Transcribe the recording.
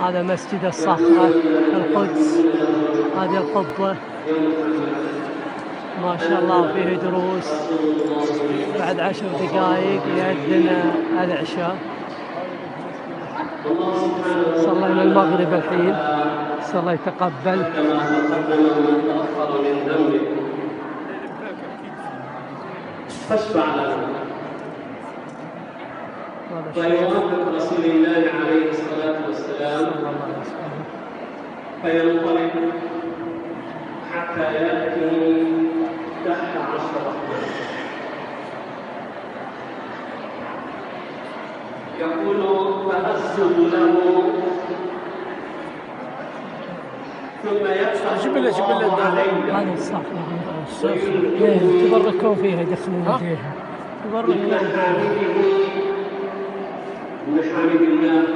هذا مسجد الصخرة القدس. هذه القبة ما شاء الله فيه دروس. بعد 10 دقائق يأذن العشاء. صلينا المغرب الحين، صلى الله يتقبل. فاشفع لنا ويوافق رسول الله عليه الصلاة والسلام فينطلق حتى يأتي 11 يقول فأسجد له ثم يفتح الله عليه. هذه الصخرة يتبركون فيها، يدخلون فيها يتبركون. من محامد الله